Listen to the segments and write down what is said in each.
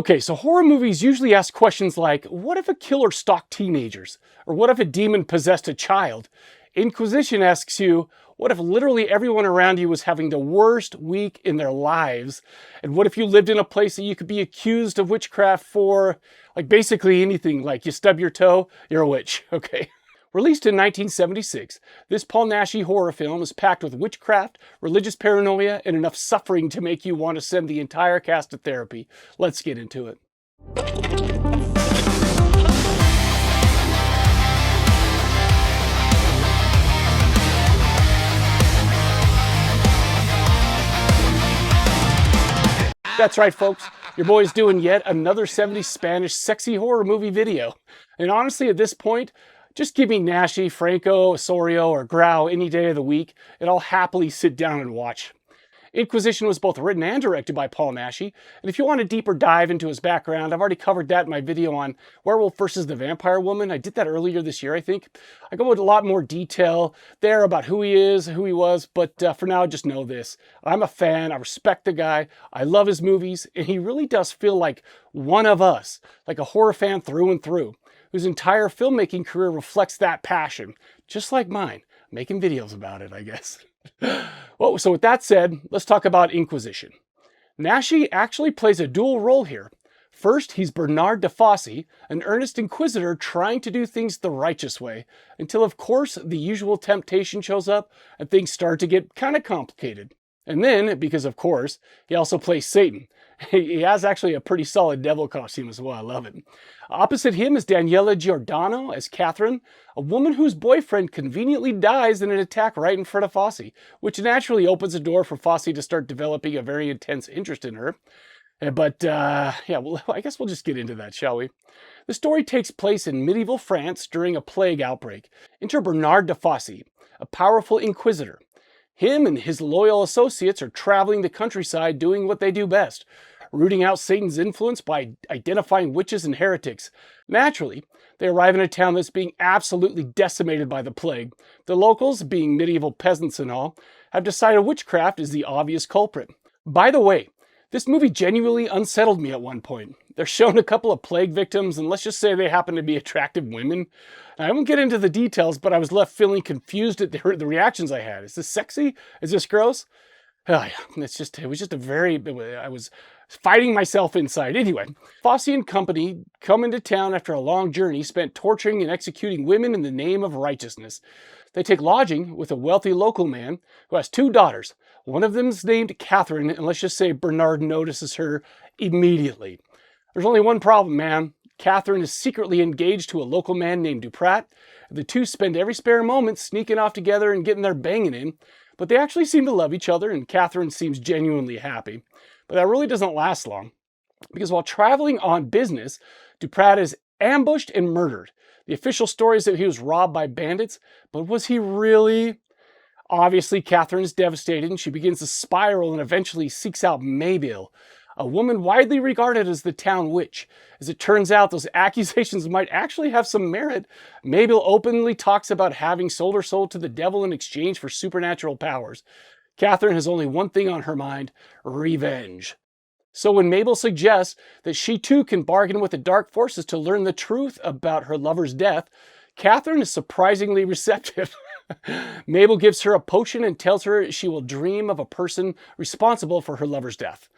Okay, so horror movies usually ask questions like, what if a killer stalked teenagers? Or what if a demon possessed a child? Inquisition asks you, what if literally everyone around you was having the worst week in their lives? And what if you lived in a place that you could be accused of witchcraft for, like basically anything, like you stub your toe, you're a witch, okay? Released in 1976, this Paul Naschy horror film is packed with witchcraft, religious paranoia, and enough suffering to make you want to send the entire cast to therapy. Let's get into it. That's right, folks. Your boy's doing yet another 70s Spanish sexy horror movie video. And honestly, at this point, just give me Naschy, Franco, Osorio, or Grau any day of the week, and I'll happily sit down and watch. Inquisition was both written and directed by Paul Naschy, and if you want a deeper dive into his background, I've already covered that in my video on Werewolf versus the Vampire Woman. I did that earlier this year, I think. I go into a lot more detail there about who he is, who he was, but for now, just know this. I'm a fan, I respect the guy, I love his movies, and he really does feel like one of us, like a horror fan through and through, whose entire filmmaking career reflects that passion, just like mine, making videos about it, I guess. Well, so with that said, let's talk about Inquisition. Naschy actually plays a dual role here. First, he's Bernard de Fossey, an earnest inquisitor trying to do things the righteous way, until of course the usual temptation shows up and things start to get kind of complicated. And then, because of course, he also plays Satan. He has actually a pretty solid devil costume as well, I love it. Opposite him is Daniela Giordano as Catherine, a woman whose boyfriend conveniently dies in an attack right in front of Fossey, which naturally opens the door for Fossey to start developing a very intense interest in her. But yeah, well, I guess we'll just get into that, shall we? The story takes place in medieval France during a plague outbreak. Enter Bernard de Fossey, a powerful inquisitor. Him and his loyal associates are traveling the countryside doing what they do best, rooting out Satan's influence by identifying witches and heretics. Naturally, they arrive in a town that's being absolutely decimated by the plague. The locals, being medieval peasants and all, have decided witchcraft is the obvious culprit. By the way, this movie genuinely unsettled me at one point. They're shown a couple of plague victims, and let's just say they happen to be attractive women. I won't get into the details, but I was left feeling confused at the reactions I had. Is this sexy? Is this gross? Oh, yeah, it was just a very, I was fighting myself inside. Anyway, Fossey and company come into town after a long journey spent torturing and executing women in the name of righteousness. They take lodging with a wealthy local man who has two daughters. One of them's named Catherine, and let's just say Bernard notices her immediately. There's only one problem, man. Catherine is secretly engaged to a local man named Duprat. The two spend every spare moment sneaking off together and getting their banging in, but they actually seem to love each other, and Catherine seems genuinely happy. But that really doesn't last long, because while traveling on business, Duprat is ambushed and murdered. The official story is that he was robbed by bandits, but was he really? Obviously, Catherine is devastated, and she begins to spiral and eventually seeks out Mabel, a woman widely regarded as the town witch. As it turns out, those accusations might actually have some merit. Mabel openly talks about having sold her soul to the devil in exchange for supernatural powers. Catherine has only one thing on her mind: revenge. So when Mabel suggests that she too can bargain with the dark forces to learn the truth about her lover's death, Catherine is surprisingly receptive. Mabel gives her a potion and tells her she will dream of a person responsible for her lover's death.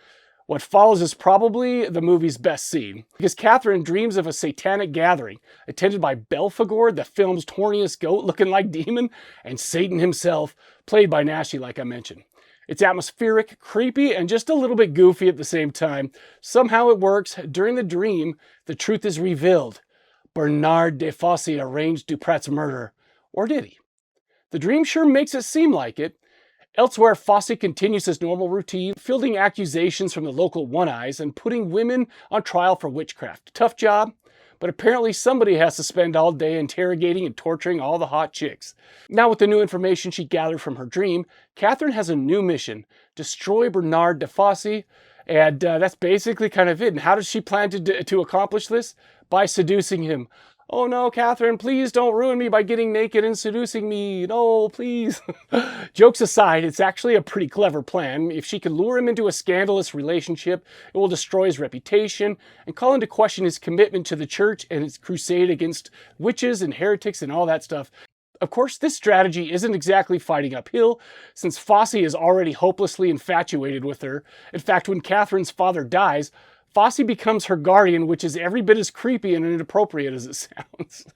What follows is probably the movie's best scene, because Catherine dreams of a satanic gathering, attended by Belphegor, the film's horniest goat looking like demon, and Satan himself, played by Naschy like I mentioned. It's atmospheric, creepy, and just a little bit goofy at the same time. Somehow it works. During the dream, the truth is revealed. Bernard de Fossey arranged Duprat's murder. Or did he? The dream sure makes it seem like it. Elsewhere, Fossey continues his normal routine, fielding accusations from the local one-eyes and putting women on trial for witchcraft. Tough job, but apparently somebody has to spend all day interrogating and torturing all the hot chicks. Now with the new information she gathered from her dream, Catherine has a new mission: destroy Bernard de Fossey, and that's basically kind of it. And how does she plan to accomplish this? By seducing him. Oh no, Catherine, please don't ruin me by getting naked and seducing me. No, please. Jokes aside, it's actually a pretty clever plan. If she can lure him into a scandalous relationship, it will destroy his reputation and call into question his commitment to the church and its crusade against witches and heretics and all that stuff. Of course, this strategy isn't exactly fighting uphill, since Fossey is already hopelessly infatuated with her. In fact, when Catherine's father dies, Fossey becomes her guardian, which is every bit as creepy and inappropriate as it sounds.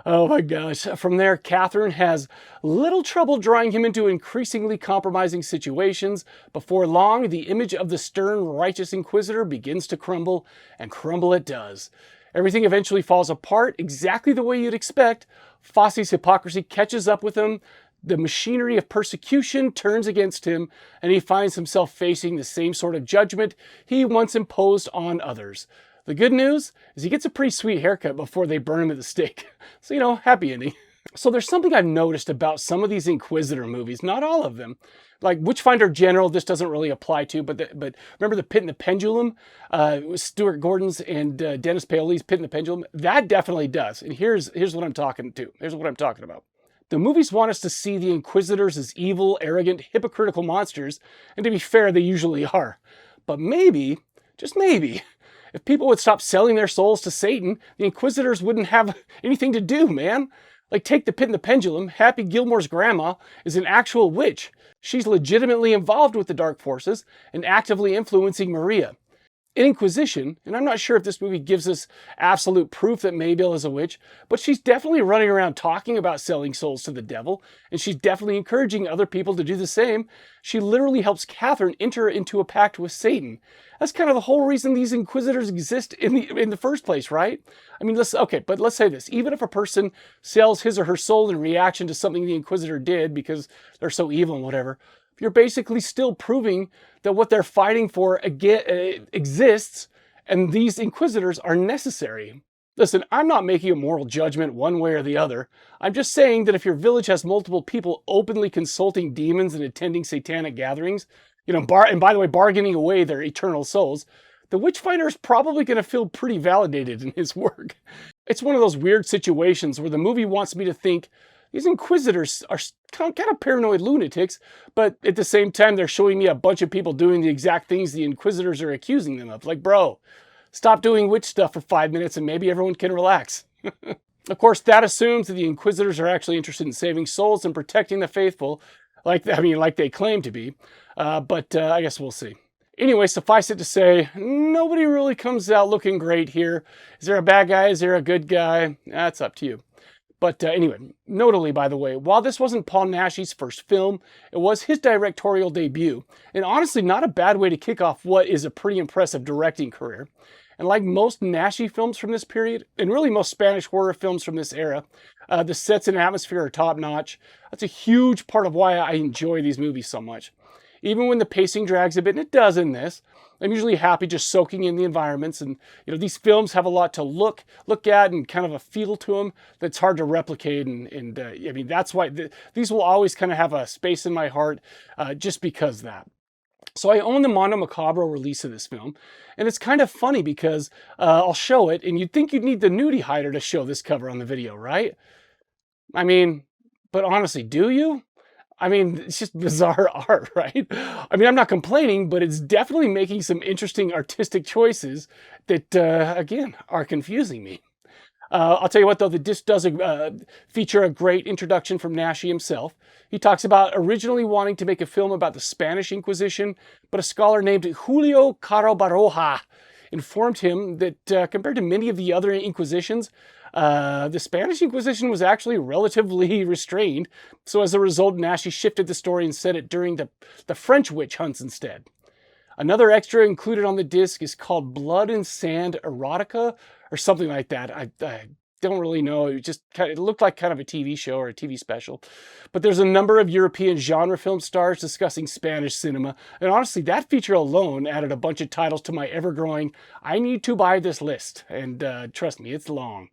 Oh my gosh. From there, Catherine has little trouble drawing him into increasingly compromising situations. Before long, the image of the stern, righteous inquisitor begins to crumble, and crumble it does. Everything eventually falls apart exactly the way you'd expect. Fossey's hypocrisy catches up with him. The machinery of persecution turns against him, and he finds himself facing the same sort of judgment he once imposed on others. The good news is he gets a pretty sweet haircut before they burn him at the stake. So, happy ending. So there's something I've noticed about some of these Inquisitor movies, not all of them. Like Witchfinder General, this doesn't really apply to, but remember The Pit and the Pendulum? With Stuart Gordon's and Dennis Paoli's Pit and the Pendulum? That definitely does. And here's what I'm talking to. Here's what I'm talking about. The movies want us to see the Inquisitors as evil, arrogant, hypocritical monsters, and to be fair, they usually are. But maybe, just maybe, if people would stop selling their souls to Satan, the Inquisitors wouldn't have anything to do, man. Like, take The Pit and the Pendulum. Happy Gilmore's grandma is an actual witch. She's legitimately involved with the dark forces and actively influencing Maria. In Inquisition, and I'm not sure if this movie gives us absolute proof that Maybelle is a witch, but she's definitely running around talking about selling souls to the devil, and she's definitely encouraging other people to do the same. She literally helps Catherine enter into a pact with Satan. That's kind of the whole reason these Inquisitors exist in the first place, right? I mean, let's say this. Even if a person sells his or her soul in reaction to something the Inquisitor did because they're so evil and whatever, you're basically still proving that what they're fighting for exists, and these Inquisitors are necessary. Listen, I'm not making a moral judgment one way or the other. I'm just saying that if your village has multiple people openly consulting demons and attending satanic gatherings, and by the way, bargaining away their eternal souls, the Witchfinder is probably going to feel pretty validated in his work. It's one of those weird situations where the movie wants me to think these Inquisitors are kind of paranoid lunatics, but at the same time, they're showing me a bunch of people doing the exact things the Inquisitors are accusing them of. Like, bro, stop doing witch stuff for 5 minutes and maybe everyone can relax. Of course, that assumes that the Inquisitors are actually interested in saving souls and protecting the faithful, like they claim to be. But I guess we'll see. Anyway, suffice it to say, nobody really comes out looking great here. Is there a bad guy? Is there a good guy? That's up to you. But anyway, notably, by the way, while this wasn't Paul Naschy's first film, it was his directorial debut. And honestly, not a bad way to kick off what is a pretty impressive directing career. And like most Naschy films from this period, and really most Spanish horror films from this era, the sets and atmosphere are top-notch. That's a huge part of why I enjoy these movies so much. Even when the pacing drags a bit, and it does in this, I'm usually happy just soaking in the environments. And these films have a lot to look at and kind of a feel to them that's hard to replicate. And I mean, that's why these will always kind of have a space in my heart just because of that. So I own the Mondo Macabro release of this film, and it's kind of funny because I'll show it, and you'd think you'd need the nudie hider to show this cover on the video, right? I mean, but honestly, do you? I mean, it's just bizarre art, right? I mean, I'm not complaining, but it's definitely making some interesting artistic choices that, again, are confusing me. I'll tell you what, though, the disc does feature a great introduction from Naschy himself. He talks about originally wanting to make a film about the Spanish Inquisition, but a scholar named Julio Caro Baroja informed him that compared to many of the other Inquisitions, the Spanish Inquisition was actually relatively restrained. So as a result, Naschy shifted the story and set it during the French witch hunts instead. Another extra included on the disc is called Blood and Sand Erotica, or something like that. I don't really know. It looked like kind of a TV show or a TV special. But there's a number of European genre film stars discussing Spanish cinema. And honestly, that feature alone added a bunch of titles to my ever-growing, I need to buy this list. And trust me, it's long.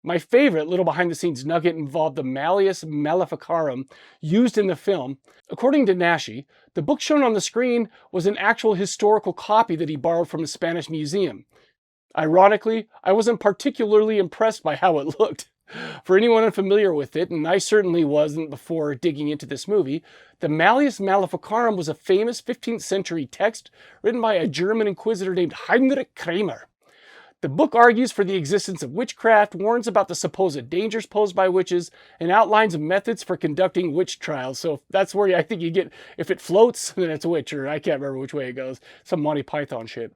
My favorite little behind-the-scenes nugget involved the Malleus Maleficarum used in the film. According to Naschy, the book shown on the screen was an actual historical copy that he borrowed from a Spanish museum. Ironically, I wasn't particularly impressed by how it looked. For anyone unfamiliar with it, and I certainly wasn't before digging into this movie, the Malleus Maleficarum was a famous 15th century text written by a German inquisitor named Heinrich Kramer. The book argues for the existence of witchcraft, warns about the supposed dangers posed by witches, and outlines methods for conducting witch trials. So that's where I think you get, if it floats, then it's a witch, or I can't remember which way it goes. Some Monty Python shit.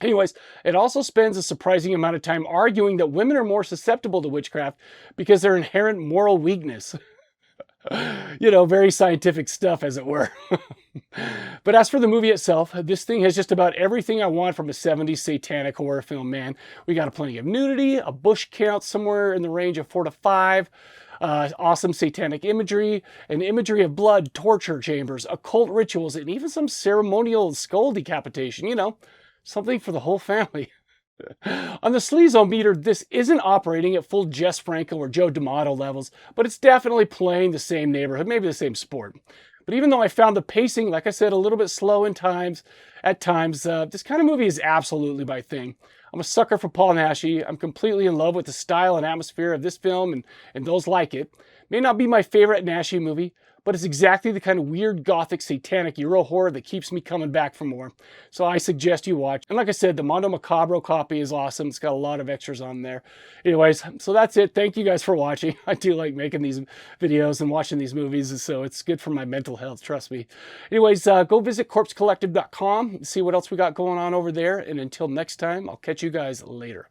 Anyways, it also spends a surprising amount of time arguing that women are more susceptible to witchcraft because their inherent moral weakness. You know, very scientific stuff, as it were. But as for the movie itself, this thing has just about everything I want from a 70s satanic horror film, man. We got plenty of nudity, a bush count somewhere in the range of 4 to 5, awesome satanic imagery, an imagery of blood, torture chambers, occult rituals, and even some ceremonial skull decapitation, you know, something for the whole family. On the sleazometer, this isn't operating at full Jess Franco or Joe D'Amato levels, but it's definitely playing the same neighborhood, maybe the same sport. But even though I found the pacing, like I said, a little bit slow at times, this kind of movie is absolutely my thing. I'm a sucker for Paul Naschy. I'm completely in love with the style and atmosphere of this film and those like it. May not be my favorite Naschy movie, but it's exactly the kind of weird Gothic satanic Euro horror that keeps me coming back for more. So I suggest you watch. And like I said, the Mondo Macabro copy is awesome. It's got a lot of extras on there. Anyways, so that's it. Thank you guys for watching. I do like making these videos and watching these movies, so it's good for my mental health, trust me. Anyways, go visit corpsecollective.com and see what else we got going on over there. And until next time, I'll catch you guys later.